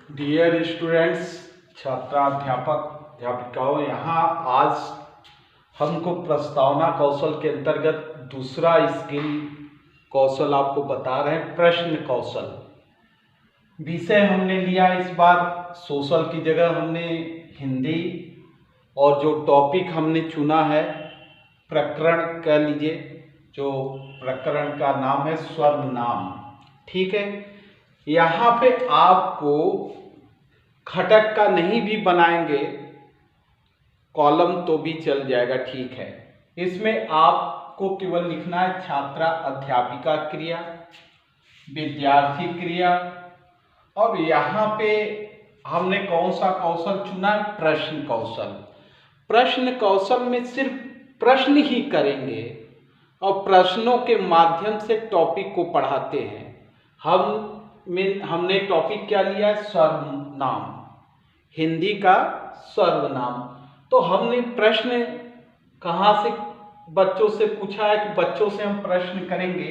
Dear students, छात्राध्यापक अध्यापिकाओं, यहाँ आज हमको प्रस्तावना कौशल के अंतर्गत दूसरा स्किल कौशल आपको बता रहे हैं। प्रश्न कौशल विषय हमने लिया इस बार। सोशल की जगह हमने हिंदी, और जो टॉपिक हमने चुना है प्रकरण कह लीजिए, जो प्रकरण का नाम है सर्वनाम। ठीक है, यहाँ पे आपको खटक का नहीं भी बनाएंगे कॉलम तो भी चल जाएगा, ठीक है। इसमें आपको केवल लिखना है छात्रा अध्यापिका क्रिया, विद्यार्थी क्रिया, और यहाँ पे हमने कौन सा कौशल चुना है? प्रश्न कौशल। प्रश्न कौशल में सिर्फ प्रश्न ही करेंगे और प्रश्नों के माध्यम से टॉपिक को पढ़ाते हैं। हमने टॉपिक क्या लिया है? सर्वनाम, हिंदी का सर्वनाम। तो हमने प्रश्न कहाँ से बच्चों से पूछा है कि बच्चों से हम प्रश्न करेंगे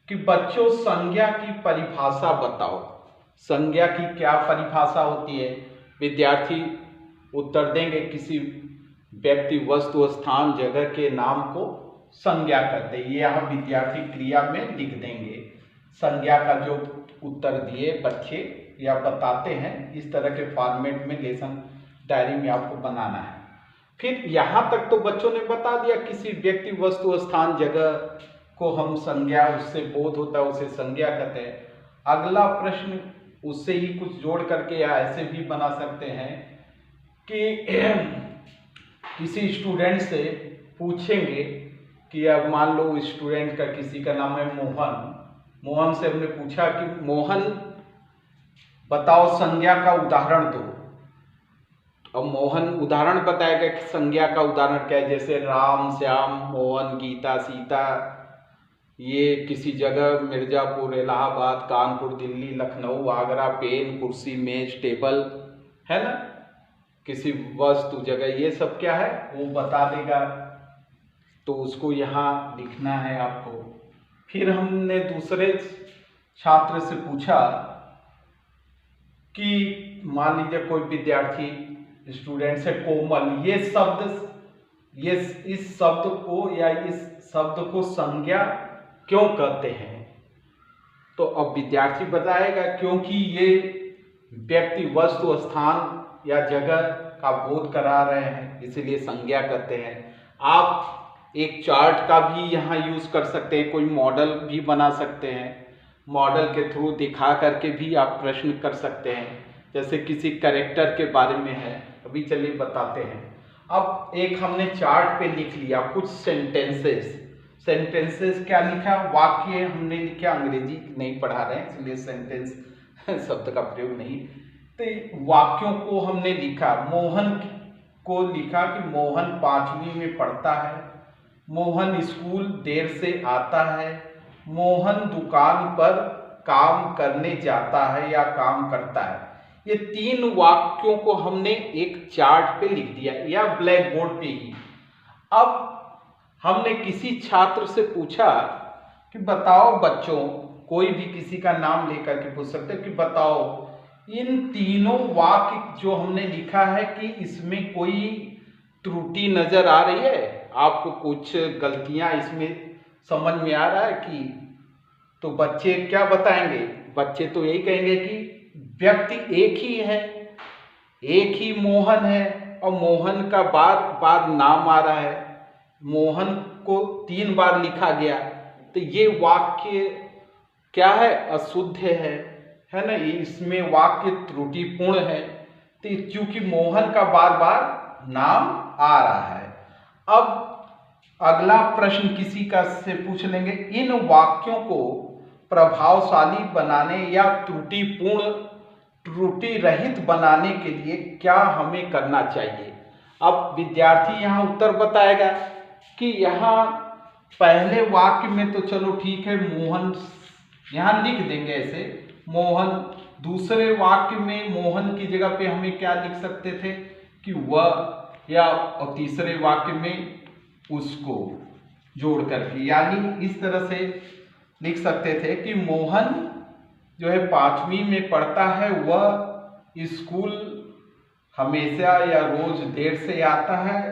कि बच्चों संज्ञा की परिभाषा बताओ। संज्ञा की क्या परिभाषा होती है? विद्यार्थी उत्तर देंगे किसी व्यक्ति, वस्तु, स्थान, जगह के नाम को संज्ञा कहते हैं। ये यहाँ विद्यार्थी क्रिया में लिख देंगे। संज्ञा का जो उत्तर दिए बच्चे या बताते हैं, इस तरह के फॉर्मेट में लेसन डायरी में आपको बनाना है। फिर यहाँ तक तो बच्चों ने बता दिया, किसी व्यक्ति, वस्तु, स्थान, जगह को हम संज्ञा, उससे बोध होता है, उसे संज्ञा कहते हैं। अगला प्रश्न उससे ही कुछ जोड़ करके या ऐसे भी बना सकते हैं कि किसी स्टूडेंट से पूछेंगे कि अब मान लो स्टूडेंट का किसी का नाम है मोहन। मोहन से हमने पूछा कि मोहन बताओ संज्ञा का उदाहरण दो। अब मोहन उदाहरण बताएगा कि संज्ञा का उदाहरण क्या है, जैसे राम, श्याम, मोहन, गीता, सीता। ये किसी जगह मिर्जापुर, इलाहाबाद, कानपुर, दिल्ली, लखनऊ, आगरा, पेन, कुर्सी, मेज, टेबल, है ना। किसी वस्तु, जगह, ये सब क्या है वो बता देगा। तो उसको यहाँ लिखना है आपको। फिर हमने दूसरे छात्र से पूछा कि मान लीजिए कोई विद्यार्थी स्टूडेंट से कोमल, ये इस शब्द को या इस शब्द को संज्ञा क्यों कहते हैं? तो अब विद्यार्थी बताएगा क्योंकि ये व्यक्ति, वस्तु, स्थान या जगह का बोध करा रहे हैं, इसलिए संज्ञा कहते हैं। आप एक चार्ट का भी यहाँ यूज कर सकते हैं, कोई मॉडल भी बना सकते हैं। मॉडल के थ्रू दिखा करके भी आप प्रश्न कर सकते हैं, जैसे किसी कैरेक्टर के बारे में है। अभी चलिए बताते हैं। अब एक हमने चार्ट पे लिख लिया कुछ सेंटेंसेस। सेंटेंसेस क्या लिखा? वाक्य हमने लिखा। अंग्रेजी नहीं पढ़ा रहे हैं इसलिए सेंटेंस शब्द का प्रयोग नहीं। तो वाक्यों को हमने लिखा। मोहन को लिखा कि मोहन 5वीं में पढ़ता है। मोहन स्कूल देर से आता है। मोहन दुकान पर काम करने जाता है या काम करता है। ये 3 वाक्यों को हमने एक चार्ट पे लिख दिया या ब्लैक बोर्ड पे ही। अब हमने किसी छात्र से पूछा कि बताओ बच्चों, कोई भी किसी का नाम लेकर के पूछ सकते हैं कि बताओ इन तीनों वाक्य जो हमने लिखा है कि इसमें कोई त्रुटि नजर आ रही है, आपको कुछ गलतियां इसमें समझ में आ रहा है कि? तो बच्चे क्या बताएंगे? बच्चे तो यही कहेंगे कि व्यक्ति एक ही है, एक ही मोहन है, और मोहन का बार बार नाम आ रहा है। मोहन को 3 बार लिखा गया, तो ये वाक्य क्या है? अशुद्ध है ना। इसमें वाक्य त्रुटिपूर्ण है, तो क्योंकि मोहन का बार बार नाम आ रहा है। अब अगला प्रश्न किसी का से पूछ लेंगे, इन वाक्यों को प्रभावशाली बनाने या त्रुटि रहित बनाने के लिए क्या हमें करना चाहिए? अब विद्यार्थी यहाँ उत्तर बताएगा कि यहाँ पहले वाक्य में तो चलो ठीक है, मोहन यहाँ लिख देंगे ऐसे मोहन। दूसरे वाक्य में मोहन की जगह पे हमें क्या लिख सकते थे कि वह, या और तीसरे वाक्य में उसको जोड़ करके, यानी इस तरह से लिख सकते थे कि मोहन जो है 5वीं में पढ़ता है, वह स्कूल हमेशा या रोज देर से आता है,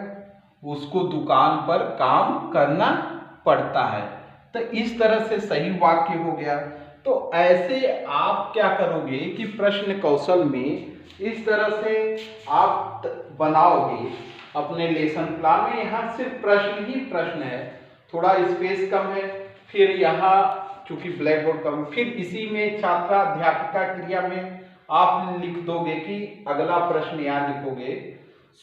उसको दुकान पर काम करना पड़ता है। तो इस तरह से सही वाक्य हो गया। तो ऐसे आप क्या करोगे कि प्रश्न कौशल में इस तरह से आप बनाओगे अपने लेसन प्लान में। यहाँ सिर्फ प्रश्न ही प्रश्न है, थोड़ा स्पेस कम है, फिर यहाँ चूंकि ब्लैक बोर्ड कम, फिर इसी में छात्राध्यापिका क्रिया में आप लिख दोगे कि अगला प्रश्न यहाँ लिखोगे,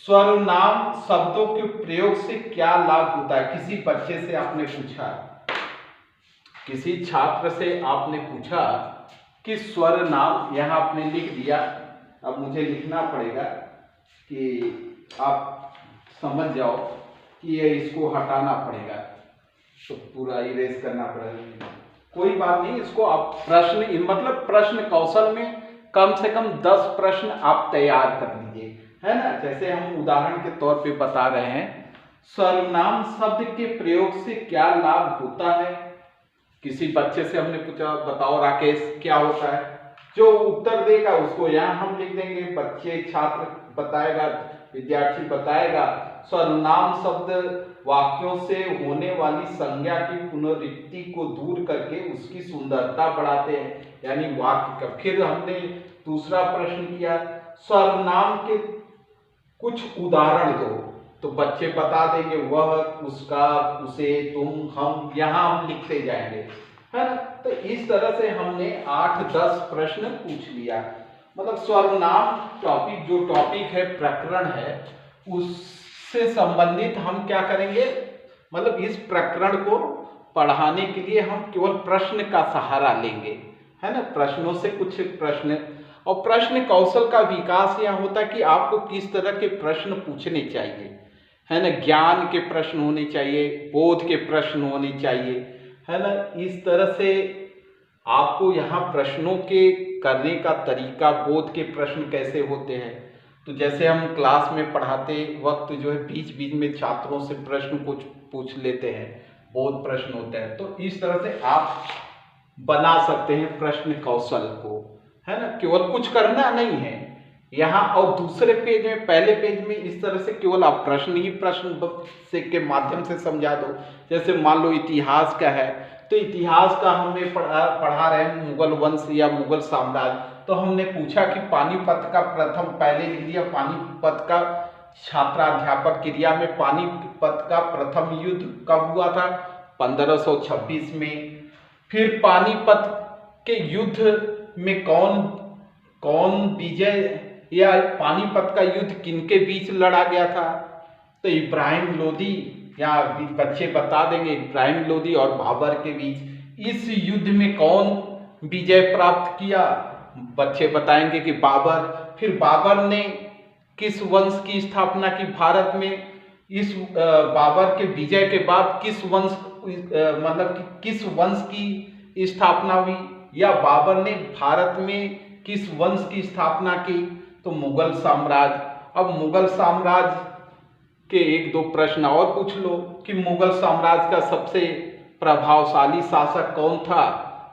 सर्वनाम शब्दों के प्रयोग से क्या लाभ होता है। किसी बच्चे से आपने पूछा, किसी छात्र से आपने पूछा कि सर्वनाम, यहाँ आपने लिख दिया। अब मुझे लिखना पड़ेगा कि आप समझ जाओ कि ये इसको हटाना पड़ेगा, तो पूरा इरेज करना पड़ेगा। कोई बात नहीं, इसको आप प्रश्न मतलब प्रश्न कौशल में कम से कम 10 प्रश्न आप तैयार कर लीजिए, है ना। जैसे हम उदाहरण के तौर पे बता रहे हैं, सर्वनाम शब्द के प्रयोग से क्या लाभ होता है। किसी बच्चे से हमने पूछा, बताओ राकेश क्या होता है, जो उत्तर देगा उसको यहाँ हम लिख देंगे। बच्चे छात्र बताएगा, विद्यार्थी बताएगा, सर्वनाम शब्द वाक्यों से होने वाली संज्ञा की पुनरावृत्ति को दूर करके उसकी सुंदरता बढ़ाते हैं, यानी वाक्य का। फिर हमने दूसरा प्रश्न किया, सर्वनाम के कुछ उदाहरण दो, तो बच्चे बता देंगे वह, उसका, उसे, तुम, हम, यहाँ हम लिखते जाएंगे, है ना। तो इस तरह से हमने 8-10 प्रश्न पूछ लिया। मतलब सर्वनाम टॉपिक, जो टॉपिक है, प्रकरण है, उससे संबंधित हम क्या करेंगे, मतलब इस प्रकरण को पढ़ाने के लिए हम केवल प्रश्न का सहारा लेंगे, है ना। प्रश्नों से कुछ प्रश्न, और प्रश्न कौशल का विकास यहाँ होता है कि आपको किस तरह के प्रश्न पूछने चाहिए, है ना। ज्ञान के प्रश्न होने चाहिए, बोध के प्रश्न होने चाहिए, है ना। इस तरह से आपको यहाँ प्रश्नों के करने का तरीका, बोध के प्रश्न कैसे होते हैं। तो जैसे हम क्लास में पढ़ाते वक्त जो है बीच बीच में छात्रों से प्रश्न कुछ पूछ लेते हैं, बोध प्रश्न होते हैं। तो इस तरह से आप बना सकते हैं प्रश्न कौशल को, है ना। केवल कुछ करना नहीं है यहाँ। और दूसरे पेज में, पहले पेज में इस तरह से केवल आप प्रश्न ही प्रश्न से के माध्यम से समझा दो। जैसे मान लो इतिहास का है, तो इतिहास का हमें पढ़ा रहे हैं मुगल वंश या मुगल साम्राज्य, तो हमने पूछा कि पानीपत का प्रथम, पहले लिख दिया पानीपत का, छात्राध्यापक क्रिया में पानीपत का प्रथम युद्ध कब हुआ था, 1526 में। फिर पानीपत के युद्ध में कौन विजय, या पानीपत का युद्ध किनके बीच लड़ा गया था, तो इब्राहिम लोदी, या बच्चे बता देंगे इब्राहिम लोदी और बाबर के बीच। इस युद्ध में कौन विजय प्राप्त किया, बच्चे बताएंगे कि बाबर। फिर बाबर ने किस वंश की स्थापना की भारत में, इस बाबर के विजय के बाद किस वंश, मतलब कि किस वंश की स्थापना हुई, या बाबर ने भारत में किस वंश की स्थापना की, तो मुगल साम्राज्य। अब मुगल साम्राज्य के 1-2 प्रश्न और पूछ लो कि मुगल साम्राज्य का सबसे प्रभावशाली शासक कौन था,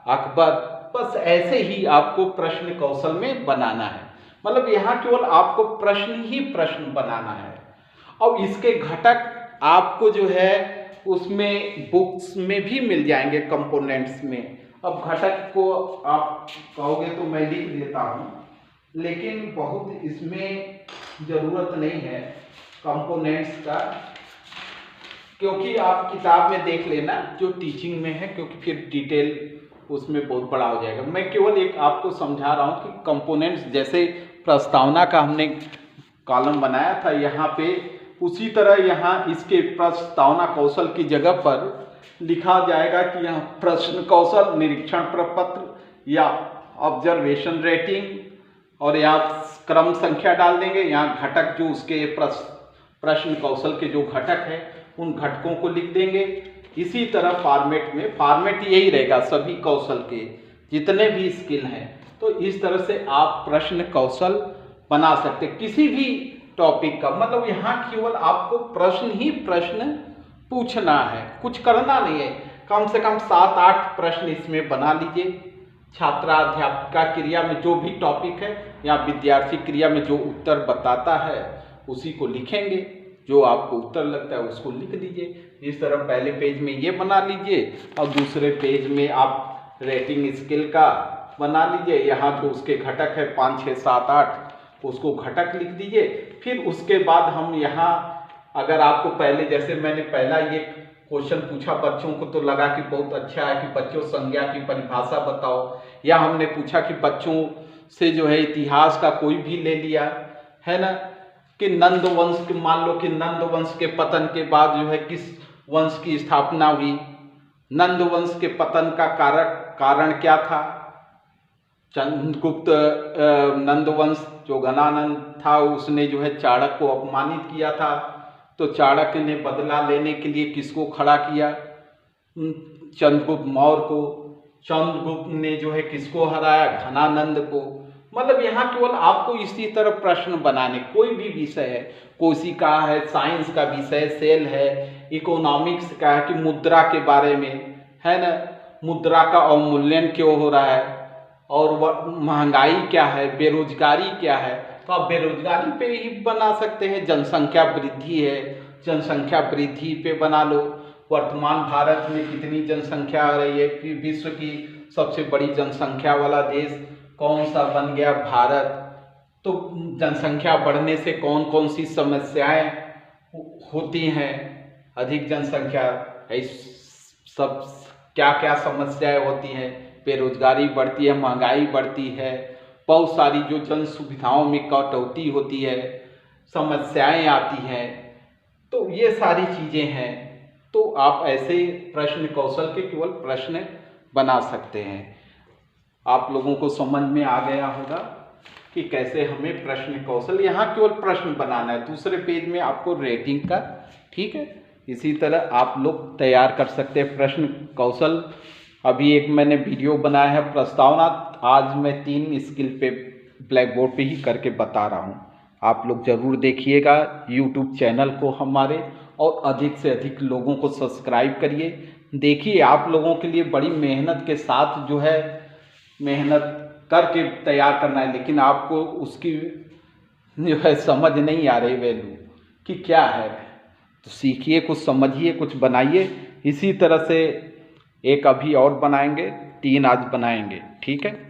अकबर। बस ऐसे ही आपको प्रश्न कौशल में बनाना है। मतलब यहाँ केवल आपको प्रश्न ही प्रश्न बनाना है। और इसके घटक आपको जो है उसमें बुक्स में भी मिल जाएंगे, कंपोनेंट्स में। अब घटक को आप कहोगे तो मैं लिख देता हूँ, लेकिन बहुत इसमें ज़रूरत नहीं है कंपोनेंट्स का, क्योंकि आप किताब में देख लेना जो टीचिंग में है, क्योंकि फिर डिटेल उसमें बहुत बड़ा हो जाएगा। मैं केवल एक आपको समझा रहा हूँ कि कंपोनेंट्स, जैसे प्रस्तावना का हमने कॉलम बनाया था यहाँ पे, उसी तरह यहाँ इसके प्रस्तावना कौशल की जगह पर लिखा जाएगा कि यहाँ प्रश्न कौशल, निरीक्षण प्रपत्र या ऑब्जर्वेशन रेटिंग, और यहाँ क्रम संख्या डाल देंगे। यहाँ घटक जो उसके प्रश्न कौशल के जो घटक है उन घटकों को लिख देंगे। इसी तरह फॉर्मेट में, फॉर्मेट यही रहेगा सभी कौशल के जितने भी स्किल हैं। तो इस तरह से आप प्रश्न कौशल बना सकते किसी भी टॉपिक का। मतलब यहाँ केवल आपको प्रश्न ही प्रश्न पूछना है, कुछ करना नहीं है। कम से कम 7-8 प्रश्न इसमें बना लीजिए, छात्राध्यापिका क्रिया में जो भी टॉपिक है या विद्यार्थी क्रिया में जो उत्तर बताता है उसी को लिखेंगे, जो आपको उत्तर लगता है उसको लिख लीजिए। इस तरह पहले पेज में ये बना लीजिए और दूसरे पेज में आप रेटिंग स्केल का बना लीजिए। यहाँ जो उसके घटक है 5, 6, 7, 8 उसको घटक लिख दीजिए। फिर उसके बाद हम यहाँ, अगर आपको पहले जैसे मैंने पहला ये क्वेश्चन पूछा बच्चों को तो लगा कि बहुत अच्छा है कि बच्चों संज्ञा की परिभाषा बताओ, या हमने पूछा कि बच्चों से जो है इतिहास का कोई भी ले लिया है ना, कि नंद वंश के, मान लो कि नंद वंश के पतन के बाद जो है किस वंश की स्थापना हुई, नंद वंश के पतन का कारण क्या था। चंद्रगुप्त नंद वंश जो घनानंद था उसने जो है चाणक्य को अपमानित किया था, तो चाणक्य ने बदला लेने के लिए किसको खड़ा किया, चंद्रगुप्त मौर्य को। चंद्रगुप्त ने जो है किसको हराया, घनानंद को। मतलब यहाँ केवल आपको इसी तरह प्रश्न बनाने, कोई भी विषय है, कोशिका है, साइंस का विषय, सेल है, इकोनॉमिक्स का है कि मुद्रा के बारे में है ना, मुद्रा का अवमूल्यन क्यों हो रहा है और महंगाई क्या है, बेरोजगारी क्या है, तो आप बेरोजगारी पे ही बना सकते हैं। जनसंख्या वृद्धि है, जनसंख्या वृद्धि पे बना लो। वर्तमान भारत में कितनी जनसंख्या आ रही है, कि विश्व की सबसे बड़ी जनसंख्या वाला देश कौन सा बन गया, भारत। तो जनसंख्या बढ़ने से कौन कौन सी समस्याएं होती हैं, अधिक जनसंख्या सब क्या क्या समस्याएं होती हैं, बेरोजगारी बढ़ती है, महंगाई बढ़ती है, बहुत सारी जो जन सुविधाओं में कटौती होती है, समस्याएं आती हैं, तो ये सारी चीज़ें हैं। तो आप ऐसे प्रश्न कौशल के केवल प्रश्न बना सकते हैं। आप लोगों को समझ में आ गया होगा कि कैसे हमें प्रश्न कौशल, यहाँ केवल प्रश्न बनाना है, दूसरे पेज में आपको रेटिंग का, ठीक है। इसी तरह आप लोग तैयार कर सकते हैं प्रश्न कौशल। अभी एक मैंने वीडियो बनाया है प्रस्तावना, आज मैं 3 स्किल पे ब्लैक बोर्ड पे ही करके बता रहा हूँ, आप लोग ज़रूर देखिएगा यूट्यूब चैनल को हमारे, और अधिक से अधिक लोगों को सब्सक्राइब करिए। देखिए आप लोगों के लिए बड़ी मेहनत के साथ जो है, मेहनत करके तैयार करना है, लेकिन आपको उसकी जो है समझ नहीं आ रही वैल्यू कि क्या है, तो सीखिए, कुछ समझिए, कुछ बनाइए। इसी तरह से एक अभी और बनाएंगे, 3 आज बनाएंगे, ठीक है।